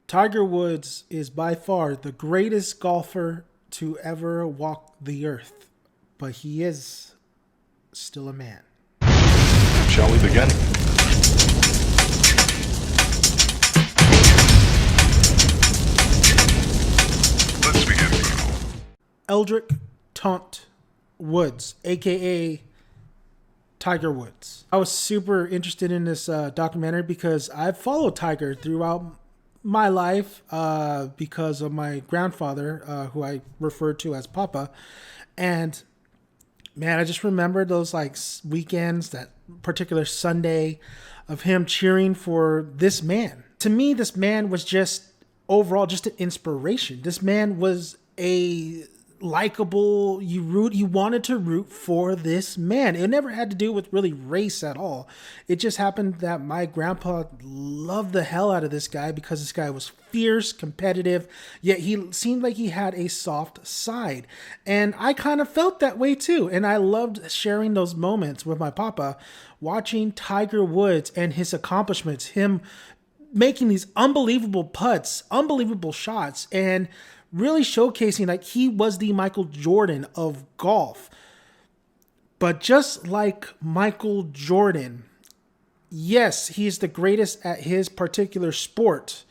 Tiger Woods is by far the greatest golfer to ever walk the earth, but he is still a man. Shall we begin? Let's begin. Eldrick Taunt Woods, aka Tiger Woods. I was super interested in this documentary because I've followed Tiger throughout my life because of my grandfather, who I referred to as Papa. And man, I just remember those like weekends, that particular Sunday of him cheering for this man. To me, this man was just overall just an inspiration. This man was a likable, you wanted to root for this man. It never had to do with really race at all. It just happened that my grandpa loved the hell out of this guy because this guy was fierce, competitive, yet he seemed like he had a soft side. And I kind of felt that way too. And I loved sharing those moments with my papa, watching Tiger Woods and his accomplishments, him making these unbelievable putts, unbelievable shots, and really showcasing like he was the Michael Jordan of golf. But just like Michael Jordan, yes, he's the greatest at his particular sport,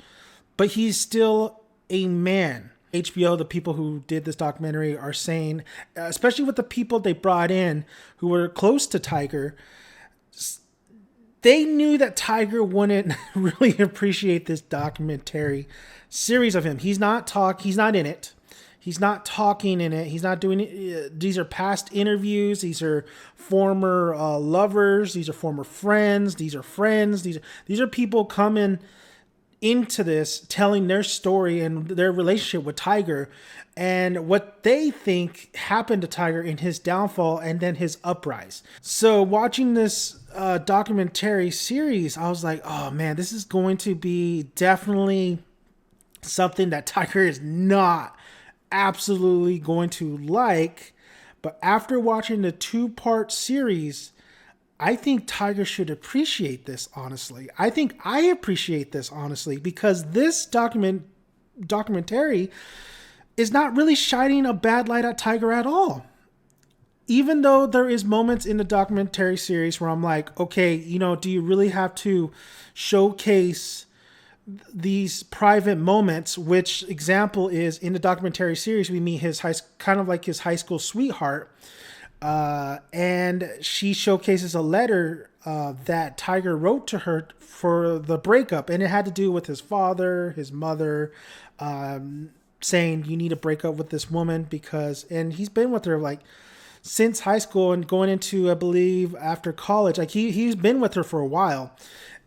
but he's still a man. HBO, the people who did this documentary, are saying, especially with the people they brought in who were close to Tiger, they knew that Tiger wouldn't really appreciate this documentary series of him. He's not in it. He's not talking in it. He's not doing it. These are past interviews. These are former lovers. These are former friends. These are friends. These are people coming into this, telling their story and their relationship with Tiger and what they think happened to Tiger in his downfall and then his uprise. So watching this documentary series, I was like, oh man, this is going to be definitely something that Tiger is not absolutely going to like. But after watching the 2-part series, I think Tiger should appreciate this, honestly. I think I appreciate this, honestly, because this documentary is not really shining a bad light at Tiger at all. Even though there is moments in the documentary series where I'm like, okay, do you really have to showcase these private moments? Which example is in the documentary series, we meet his kind of like his high school sweetheart. And she showcases a letter that Tiger wrote to her for the breakup. And it had to do with his father, his mother, saying you need to break up with this woman and he's been with her like since high school and going into, I believe, after college. Like he's been with her for a while,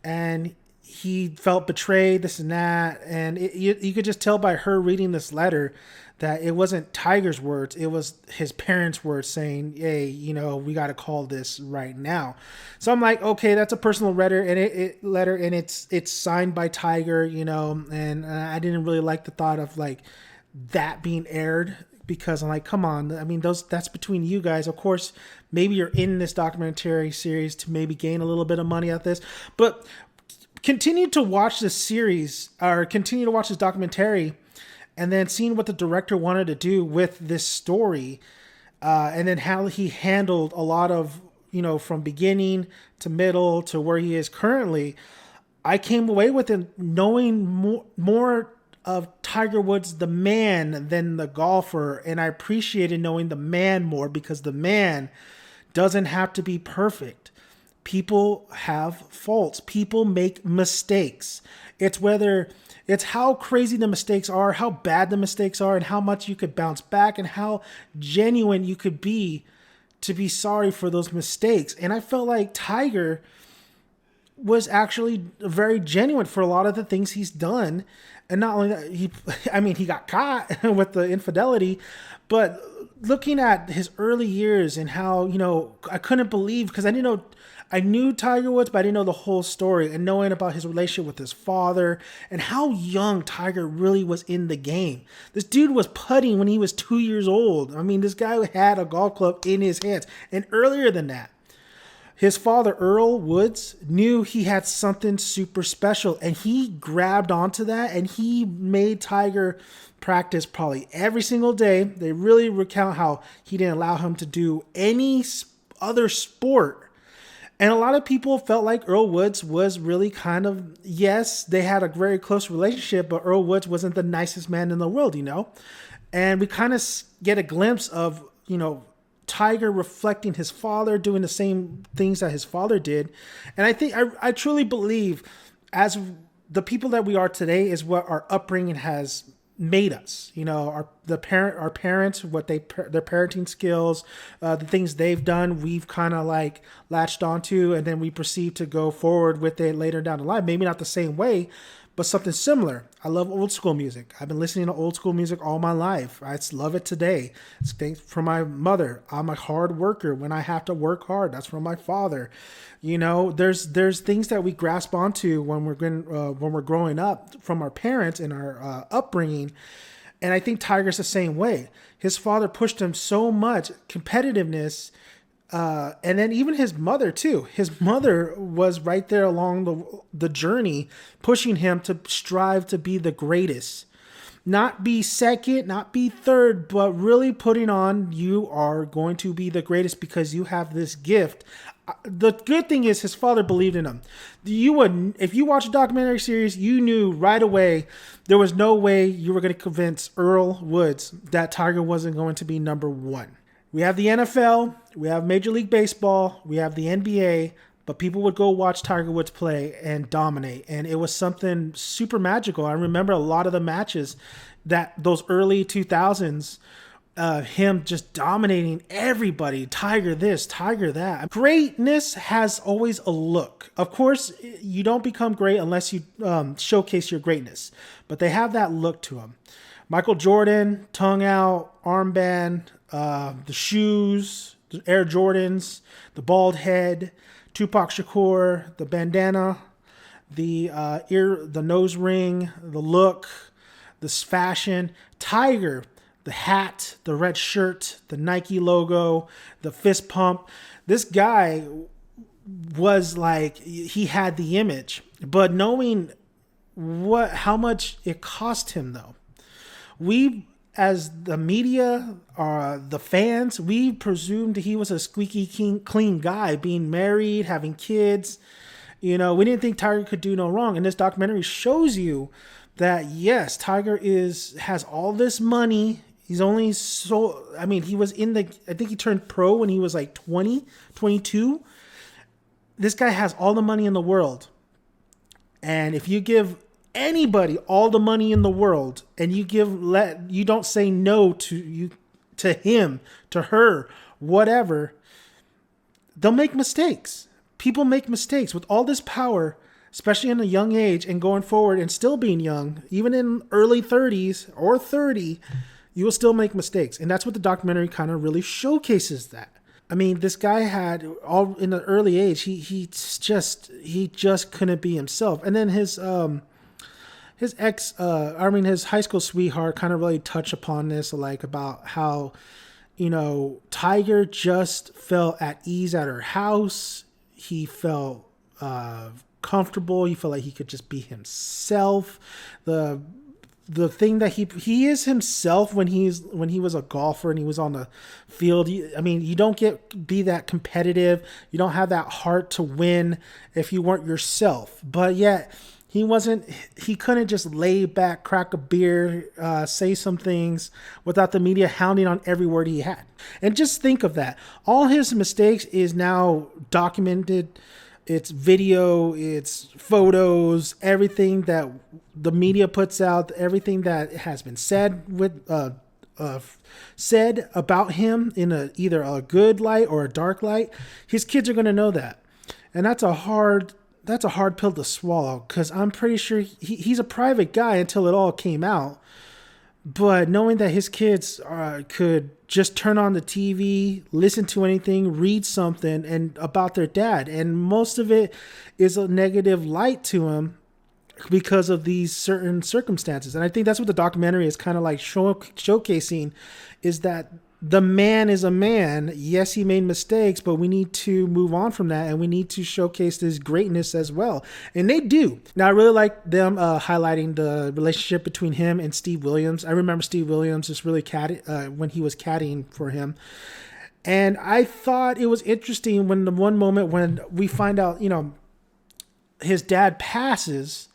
and he felt betrayed, this and that. And you could just tell by her reading this letter that it wasn't Tiger's words. It was his parents' words saying, hey, we got to call this right now. So I'm like, okay, that's a personal letter, and it's signed by Tiger, and I didn't really like the thought of like that being aired, because I'm like, come on. I mean, that's between you guys. Of course, maybe you're in this documentary series to maybe gain a little bit of money out of this, but continue to watch this series or continue to watch this documentary, and then seeing what the director wanted to do with this story, and then how he handled a lot of, from beginning to middle to where he is currently. I came away with it knowing more of Tiger Woods, the man, than the golfer. And I appreciated knowing the man more, because the man doesn't have to be perfect. People have faults. People make mistakes. It's how crazy the mistakes are, how bad the mistakes are, and how much you could bounce back, and how genuine you could be to be sorry for those mistakes. And I felt like Tiger was actually very genuine for a lot of the things he's done. And not only that, he got caught with the infidelity, but looking at his early years and how, I couldn't believe, because I knew Tiger Woods, but I didn't know the whole story, and knowing about his relationship with his father and how young Tiger really was in the game. This dude was putting when he was 2 years old. I mean, this guy had a golf club in his hands, and earlier than that. his father, Earl Woods, knew he had something super special, and he grabbed onto that, and he made Tiger practice probably every single day. They really recount how he didn't allow him to do any other sport. And a lot of people felt like Earl Woods was really kind of, yes, they had a very close relationship, but Earl Woods wasn't the nicest man in the world, And we kind of get a glimpse of, Tiger reflecting his father, doing the same things that his father did. And I think, I truly believe, as the people that we are today is what our upbringing has made us. Our parents, what their parenting skills, the things they've done, we've kind of like latched onto, and then we proceed to go forward with it later down the line. Maybe not the same way, but something similar. I love old school music. I've been listening to old school music all my life. I love it today. It's thanks for my mother. I'm a hard worker. When I have to work hard, that's from my father. There's things that we grasp onto when we're growing up from our parents and our upbringing. And I think Tiger's the same way. His father pushed him so much competitiveness. And then even his mother too. His mother was right there along the journey, pushing him to strive to be the greatest. Not be second, not be third, but really putting on, you are going to be the greatest because you have this gift. The good thing is his father believed in him. If you watch a documentary series, you knew right away there was no way you were going to convince Earl Woods that Tiger wasn't going to be number one. We have the NFL, we have Major League Baseball, we have the NBA, but people would go watch Tiger Woods play and dominate. And it was something super magical. I remember a lot of the matches that those early 2000s, him just dominating everybody. Tiger this, Tiger that. Greatness has always a look. Of course, you don't become great unless you showcase your greatness. But they have that look to them. Michael Jordan, tongue out, armband, the shoes, the Air Jordans, the bald head, Tupac Shakur, the bandana, the nose ring, the look, this fashion. Tiger, the hat, the red shirt, the Nike logo, the fist pump. This guy was like, he had the image, but knowing how much it cost him though. We, as the media, the fans, we presumed he was a squeaky clean guy, being married, having kids. We didn't think Tiger could do no wrong. And this documentary shows you that, yes, Tiger has all this money. He's only he was I think he turned pro when he was like 20, 22. This guy has all the money in the world. And if you give anybody all the money in the world and you don't say no to him, to her, whatever, they'll make mistakes. People make mistakes with all this power, especially in a young age and going forward and still being young, even in early 30s or 30, you will still make mistakes. And that's what the documentary kind of really showcases that. I mean, this guy had all in an early age, he just couldn't be himself. And then his high school sweetheart kind of really touched upon this, like about how, Tiger just felt at ease at her house. He felt comfortable. He felt like he could just be himself. The thing that he is himself when he was a golfer and he was on the field. You don't be that competitive. You don't have that heart to win if you weren't yourself. But yet, he couldn't just lay back, crack a beer, say some things without the media hounding on every word he had. And just think of that. All his mistakes is now documented. It's video, it's photos, everything that the media puts out, everything that has been said said about him in either a good light or a dark light. His kids are going to know that. And that's a hard pill to swallow, because I'm pretty sure he's a private guy until it all came out. But knowing that his kids could just turn on the TV, listen to anything, read something and about their dad, and most of it is a negative light to him because of these certain circumstances. And I think that's what the documentary is kind of like showcasing, is that the man is a man. Yes, he made mistakes, but we need to move on from that, and we need to showcase his greatness as well. And they do. Now, I really like them highlighting the relationship between him and Steve Williams. I remember Steve Williams just really when he was caddying for him. And I thought it was interesting when the one moment when we find out, his dad passes,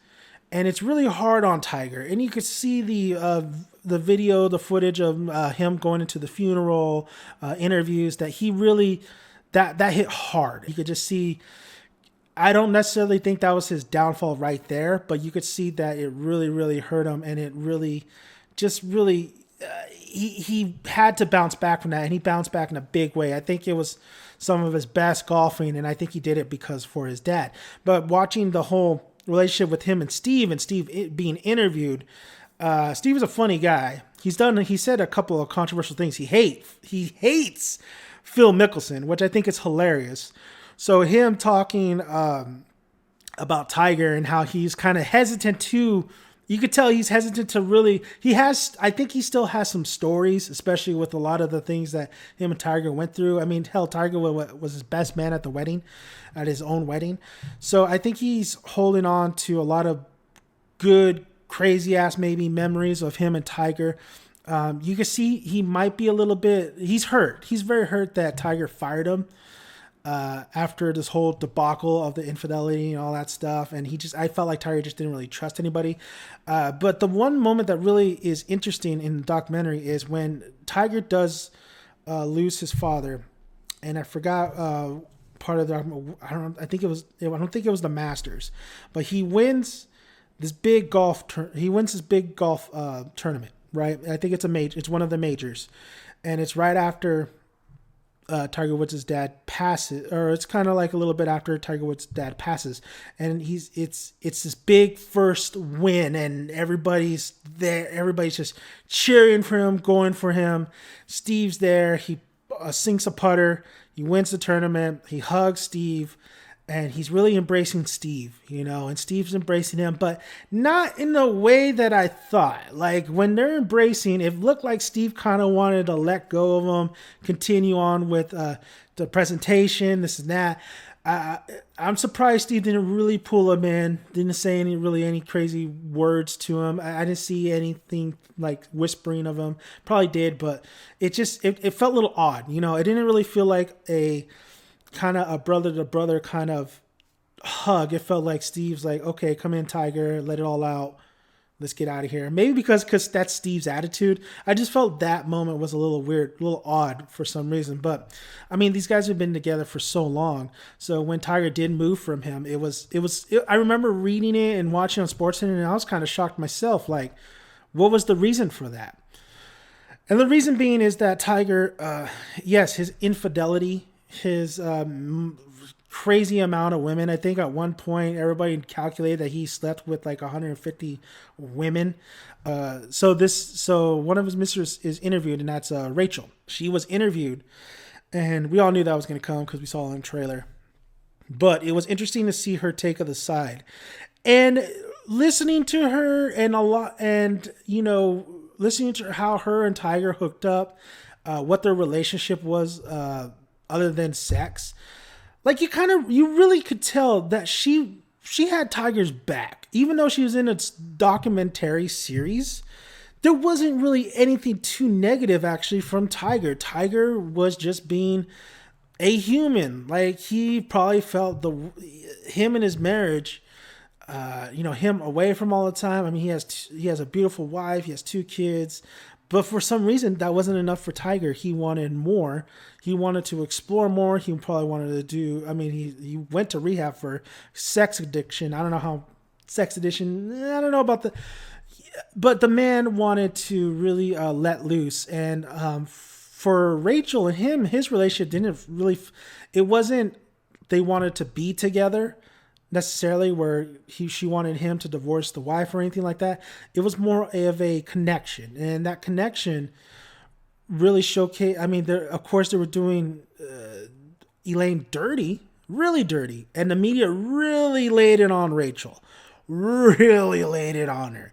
and it's really hard on Tiger. And you could see the video, the footage of him going into the funeral, interviews, that he really, that hit hard. You could just see, I don't necessarily think that was his downfall right there, but you could see that it really, really hurt him, and it really, he had to bounce back from that, and he bounced back in a big way. I think it was some of his best golfing, and I think he did it for his dad. But watching the whole relationship with him and Steve being interviewed, Steve is a funny guy. He said a couple of controversial things. He hates Phil Mickelson, which I think is hilarious. So him talking about Tiger and how he's kind of hesitant to, you could tell he's hesitant to really, I think he still has some stories, especially with a lot of the things that him and Tiger went through. I mean, hell, Tiger was his best man at his own wedding. So I think he's holding on to a lot of good, crazy ass maybe memories of him and Tiger. You can see he might be a little bit, he's hurt. He's very hurt that Tiger fired him after this whole debacle of the infidelity and all that stuff. And I felt like Tiger just didn't really trust anybody. But the one moment that really is interesting in the documentary is when Tiger does lose his father. And I forgot part of the document. I don't think it was the Masters, but he wins this big golf tournament, right? I think it's it's one of the majors, and it's right after Tiger Woods' dad passes, or it's kind of like a little bit after Tiger Woods' dad passes, and it's this big first win, and everybody's there, everybody's just cheering for him, going for him. Steve's there, he sinks a putter, he wins the tournament, he hugs Steve, and he's really embracing Steve, and Steve's embracing him, but not in the way that I thought. Like, when they're embracing, it looked like Steve kind of wanted to let go of him, continue on with the presentation, this and that. I'm surprised Steve didn't really pull him in, didn't say any crazy words to him. I didn't see anything like whispering of him. Probably did, but it felt a little odd. It didn't really feel like a kind of a brother to brother kind of hug. It felt like Steve's like, okay, come in, Tiger, let it all out, let's get out of here. Maybe because that's Steve's attitude. I just felt that moment was a little weird, a little odd for some reason. But I mean, these guys have been together for so long. So when Tiger did move from him, I remember reading it and watching on SportsCenter, and I was kind of shocked myself. Like, what was the reason for that? And the reason being is that Tiger, yes, his infidelity, his crazy amount of women. I think at one point everybody calculated that he slept with like 150 women. So one of his mistresses is interviewed, and that's Rachel. She was interviewed, and we all knew that was going to come because we saw it in the trailer. But it was interesting to see her take of the side, and listening to her listening to how her and Tiger hooked up, what their relationship was, other than sex. Like, you really could tell that she had Tiger's back. Even though she was in a documentary series, there wasn't really anything too negative actually from Tiger. Tiger was just being a human. Like, he probably felt him and his marriage, him away from all the time. I mean, he has a beautiful wife, he has 2 kids, but for some reason that wasn't enough for Tiger. He wanted more. He wanted to explore more. He probably wanted to do, I mean, he went to rehab for sex addiction. I don't know how sex addiction, I don't know about but the man wanted to really let loose. And for Rachel and him, his relationship didn't really, it wasn't, they wanted to be together necessarily where she wanted him to divorce the wife or anything like that. It was more of a connection, and that connection really showcased. I mean, of course they were doing Elaine really dirty, and the media really laid it on Rachel, really laid it on her.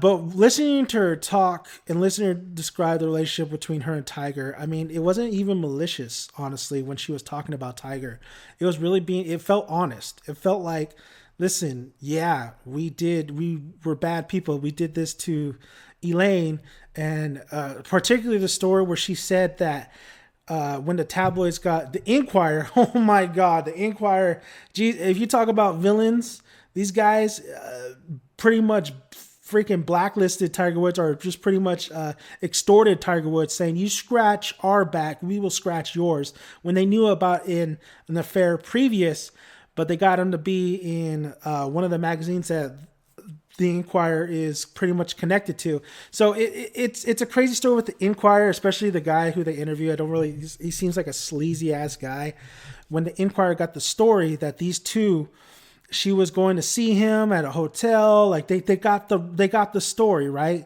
But listening to her talk and listening to her describe the relationship between her and Tiger, I mean, it wasn't even malicious, honestly, when she was talking about Tiger. It was really it felt honest. It felt like, listen, yeah, we were bad people. We did this to Elaine. And particularly the story where she said that when the tabloids got the Inquirer, oh my God, the Inquirer, geez, if you talk about villains, these guys pretty much freaking blacklisted Tiger Woods, or just pretty much extorted Tiger Woods, saying, you scratch our back, we will scratch yours, when they knew about an affair previous, but they got him to be in one of the magazines that the Inquirer is pretty much connected to. So it's a crazy story with the Inquirer, especially the guy who they interview. He seems like a sleazy ass guy. When the Inquirer got the story that these two, she was going to see him at a hotel, like they got the story, right?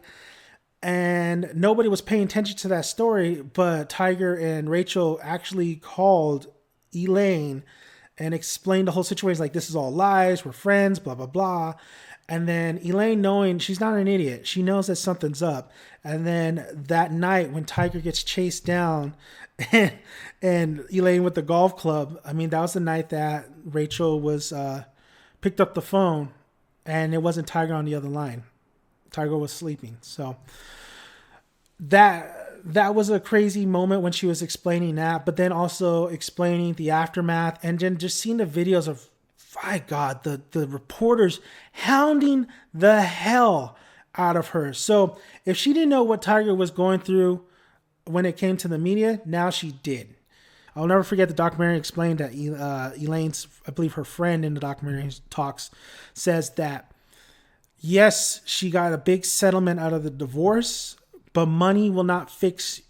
And nobody was paying attention to that story, but Tiger and Rachel actually called Elaine and explained the whole situation, like, this is all lies, we're friends, blah, blah, blah. And then Elaine, knowing she's not an idiot, she knows that something's up. And then that night when Tiger gets chased down and Elaine with the golf club, I mean, that was the night that Rachel was picked up the phone and it wasn't Tiger on the other line. Tiger was sleeping. So that was a crazy moment when she was explaining that, but then also explaining the aftermath, and then just seeing the videos of, my God, the reporters hounding the hell out of her. So if she didn't know what Tiger was going through when it came to the media, now she did. I'll never forget the documentary explained that Elaine's, I believe her friend in the documentary talks, says that, yes, she got a big settlement out of the divorce, but money will not fix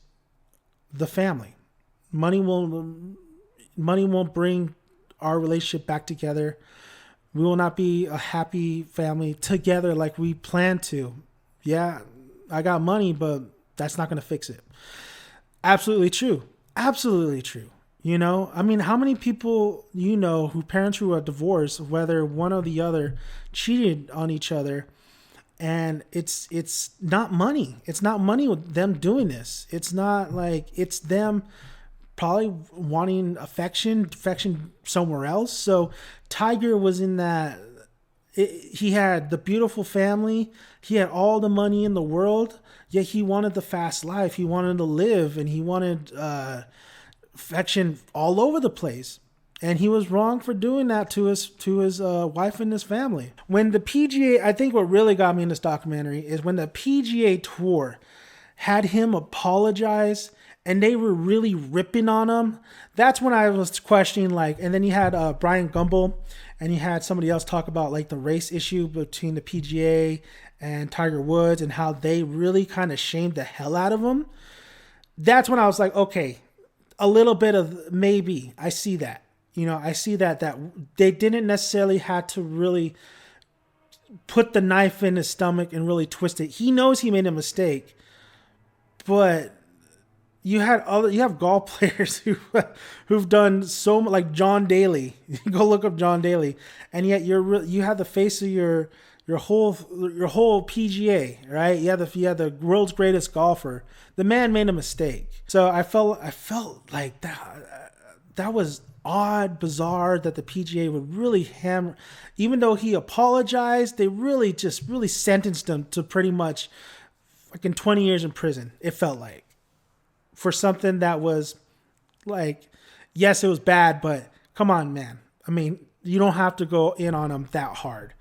the family. Money won't bring our relationship back together. We will not be a happy family together like we planned to. Yeah, I got money, but that's not going to fix it. Absolutely true. Absolutely true. You know, I mean, how many people you know who parents who are divorced, whether one or the other, cheated on each other, and it's not money. It's not money with them doing this. It's not like it's them probably wanting affection somewhere else. So Tiger was in that. He had the beautiful family. He had all the money in the world. Yet he wanted the fast life. He wanted to live, and he wanted affection all over the place. And he was wrong for doing that to his wife and his family. When the PGA, I think what really got me in this documentary is when the PGA Tour had him apologize and they were really ripping on him. That's when I was questioning, like, and then you had Brian Gumbel and you had somebody else talk about like the race issue between the PGA and Tiger Woods and how they really kind of shamed the hell out of him. That's when I was like, okay, a little bit of maybe I see that. You know, I see that they didn't necessarily have to really put the knife in his stomach and really twist it. He knows he made a mistake, but you have golf players who've done so much, like John Daly. Go look up John Daly, and yet you have the face of your whole PGA, right? You have the world's greatest golfer. The man made a mistake, so I felt like that was odd, bizarre that the PGA would really hammer, even though he apologized, they really sentenced him to pretty much fucking 20 years in prison. It felt like, for something that was like, yes, it was bad, but come on, man. I mean, you don't have to go in on him that hard.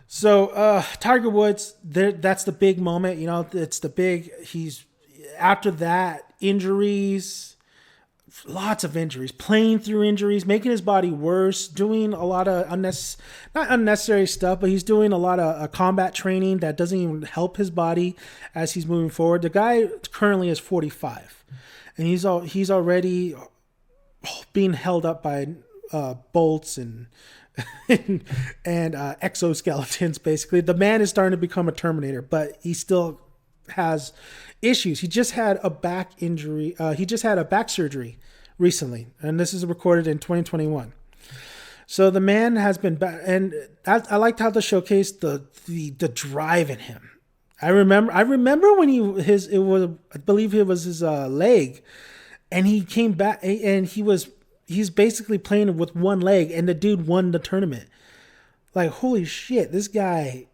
So Tiger Woods, that's the big moment. You know, it's the big, after that, injuries, lots of injuries, playing through injuries, making his body worse, doing a lot of not unnecessary stuff, but he's doing a lot of combat training that doesn't even help his body as he's moving forward. The guy currently is 45, and he's already being held up by bolts and exoskeletons. Basically, the man is starting to become a Terminator, but he still has issues. He just had a back injury. He just had a back surgery recently, and this is recorded in 2021. So the man has been back, and I liked how they showcased the drive in him. I remember when it was, I believe it was his leg, and he came back and he's basically playing with one leg, and the dude won the tournament. Like, holy shit, this guy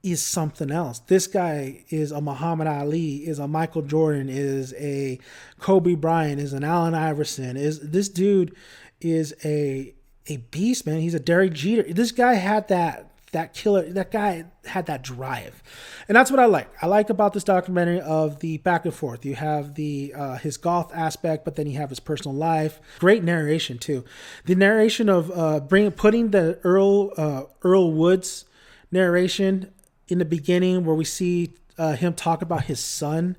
is something else. This guy is a Muhammad Ali, is a Michael Jordan, is a Kobe Bryant, is an Allen Iverson. Is this dude is a beast, man. He's a Derek Jeter. This guy had that killer. That guy had that drive, and that's what I like. I like about this documentary of the back and forth. You have the his golf aspect, but then you have his personal life. Great narration too. The narration of putting the Earl Woods narration in the beginning, where we see him talk about his son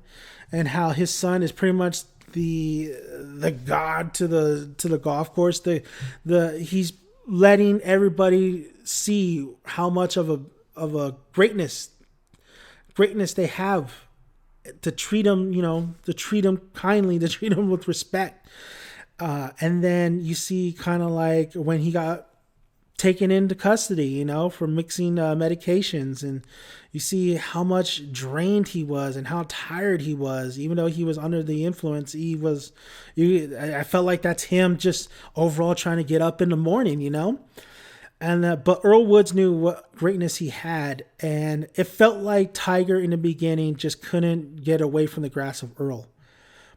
and how his son is pretty much the god to the golf course. He's letting everybody see how much of a greatness they have, to treat him, to treat him kindly, to treat him with respect. And then you see kind of like when he got taken into custody, for mixing medications, and you see how much drained he was and how tired he was. Even though he was under the influence, I felt like that's him just overall trying to get up in the morning, And but Earl Woods knew what greatness he had, and it felt like Tiger in the beginning just couldn't get away from the grasp of Earl.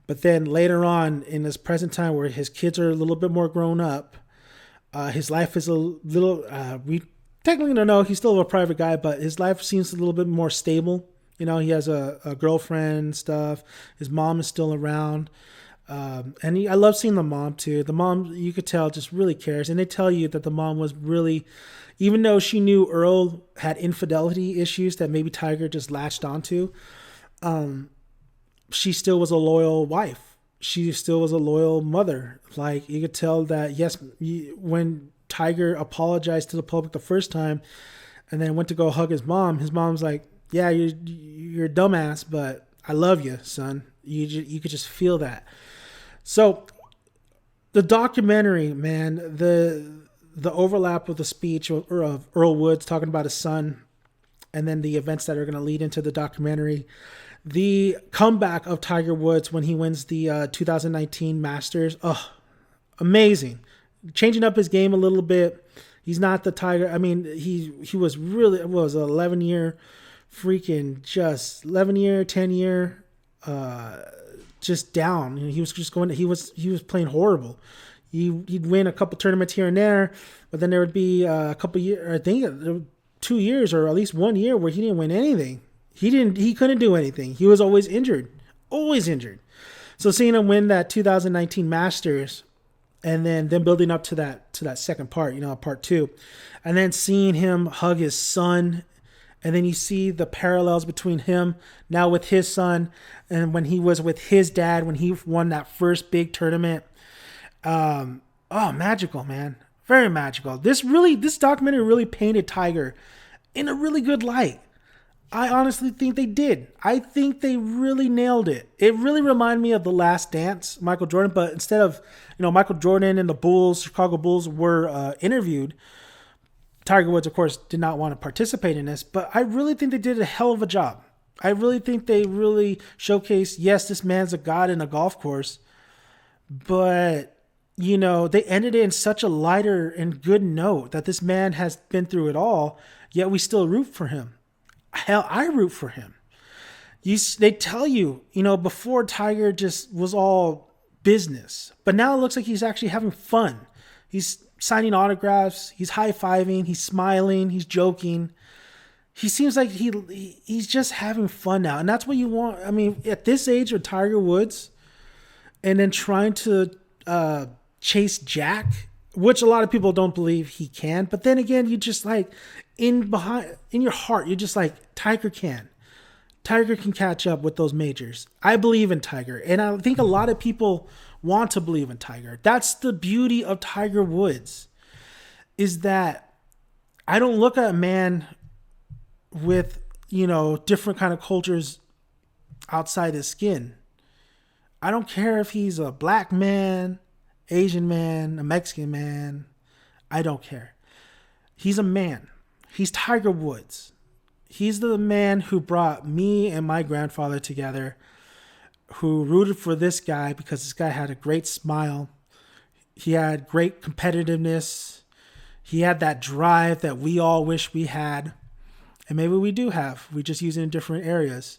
But then later on in this present time, where his kids are a little bit more grown up, his life is a little, we technically don't know, he's still a private guy, but his life seems a little bit more stable. He has a girlfriend and stuff. His mom is still around. I love seeing the mom too. The mom, you could tell, just really cares. And they tell you that the mom was really, even though she knew Earl had infidelity issues that maybe Tiger just latched onto, she still was a loyal wife. She still was a loyal mother. Like, you could tell that, yes, when Tiger apologized to the public the first time and then went to go hug his mom's like, yeah, you're a dumbass, but I love you, son. You could just feel that. So the documentary, man, the overlap with the speech of Earl Woods talking about his son, and then the events that are going to lead into the documentary, the comeback of Tiger Woods when he wins the 2019 Masters. Oh, amazing. Changing up his game a little bit. He's not the Tiger. I mean, he was really, it was an 11-year freaking, just 10-year, just down. He was just going, he was playing horrible. He'd win a couple tournaments here and there, but then there would be a couple years, I think 2 years or at least 1 year where he didn't win anything. He couldn't do anything. He was always injured. So seeing him win that 2019 Masters, and then building up to that second part, part two, and then seeing him hug his son, and then you see the parallels between him now with his son and when he was with his dad when he won that first big tournament. Magical, man. Very magical. This documentary really painted Tiger in a really good light. I honestly think they did. I think they really nailed it. It really reminded me of The Last Dance, Michael Jordan, but instead of, Michael Jordan and the Bulls, Chicago Bulls were interviewed, Tiger Woods, of course, did not want to participate in this, but I really think they did a hell of a job. I really think they really showcased, yes, this man's a god in a golf course, but, they ended it in such a lighter and good note that this man has been through it all, yet we still root for him. Hell, I root for him. They tell you, before Tiger just was all business, but now it looks like he's actually having fun. He's signing autographs, he's high-fiving, he's smiling, he's joking. He seems like he's just having fun now, and that's what you want. I mean, at this age of Tiger Woods, and then trying to chase Jack, which a lot of people don't believe he can, but then again, you just like, in your heart, you're just like, Tiger can catch up with those majors. I believe in Tiger, and I think a lot of people want to believe in Tiger. That's the beauty of Tiger Woods, is that I don't look at a man with, different kind of cultures outside his skin. I don't care if he's a black man, Asian man, a Mexican man. I don't care. He's a man. He's Tiger Woods. He's the man who brought me and my grandfather together, who rooted for this guy because this guy had a great smile. He had great competitiveness. He had that drive that we all wish we had. And maybe we do have. We just use it in different areas.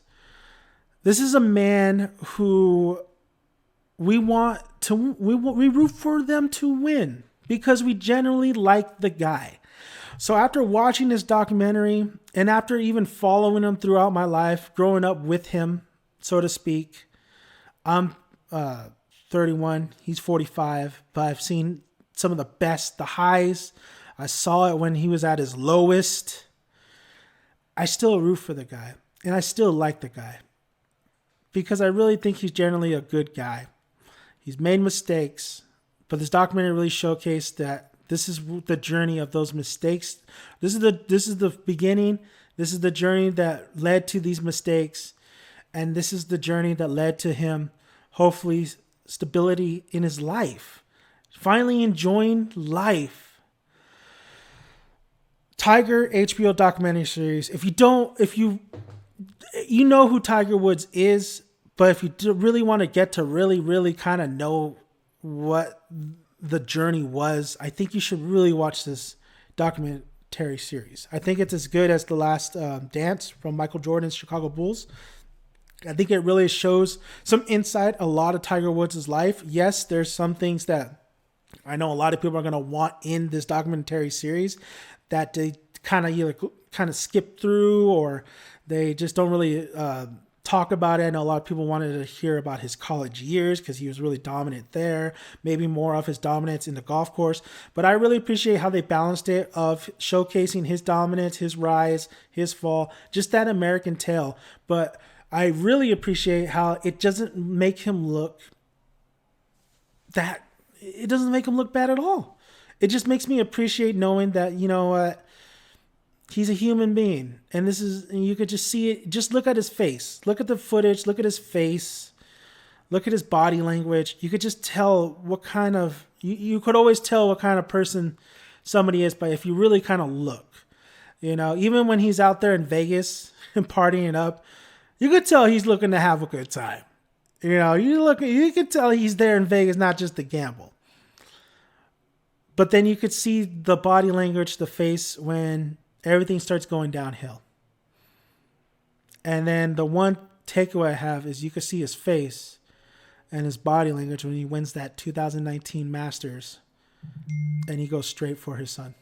This is a man who we root for them to win because we generally like the guy. So after watching this documentary and after even following him throughout my life, growing up with him, so to speak, I'm 31, he's 45, but I've seen some of the best, the highs. I saw it when he was at his lowest. I still root for the guy, and I still like the guy because I really think he's generally a good guy. He's made mistakes, but this documentary really showcased that this is the journey of those mistakes. This is the beginning. This is the journey that led to these mistakes, and this is the journey that led to him, hopefully, stability in his life, finally enjoying life. Tiger HBO documentary series. If you know who Tiger Woods is, but if you really want to get to really kind of know what the journey was, I think you should really watch this documentary series. I think it's as good as The Last Dance from Michael Jordan's Chicago Bulls. I think it really shows some insight a lot of Tiger Woods' life. Yes, there's some things that I know a lot of people are going to want in this documentary series that they kind of skip through, or they just don't really talk about it. I know a lot of people wanted to hear about his college years because he was really dominant there, maybe more of his dominance in the golf course. But I really appreciate how they balanced it of showcasing his dominance, his rise, his fall, just that American tale. But I really appreciate how it doesn't make him look bad at all. It just makes me appreciate knowing that, you know what, he's a human being. And you could just see it. Just look at his face. Look at the footage. Look at his face. Look at his body language. You could just tell what kind of, you could always tell what kind of person somebody is, but if you really kind of look, you know, even when he's out there in Vegas and partying it up, you could tell he's looking to have a good time. You know, you could tell he's there in Vegas, not just to gamble. But then you could see the body language, the face, when everything starts going downhill. And then the one takeaway I have is you could see his face and his body language when he wins that 2019 Masters and he goes straight for his son.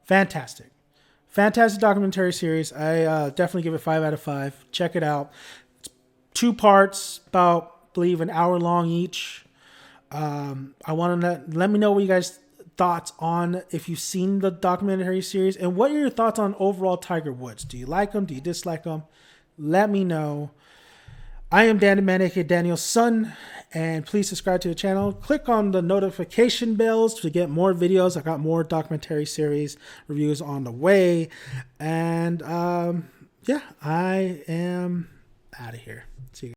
Fantastic. Fantastic documentary series. I definitely give it 5 out of 5. Check it out. It's 2 parts, about, I believe, an hour long each. I want to let me know what you guys thoughts on if you've seen the documentary series, and what are your thoughts on overall Tiger Woods. Do you like him? Do you dislike him? Let me know. I am Dan Demanic, Daniel's son, and please subscribe to the channel. Click on the notification bells to get more videos. I got more documentary series reviews on the way, and yeah, I am out of here. See you.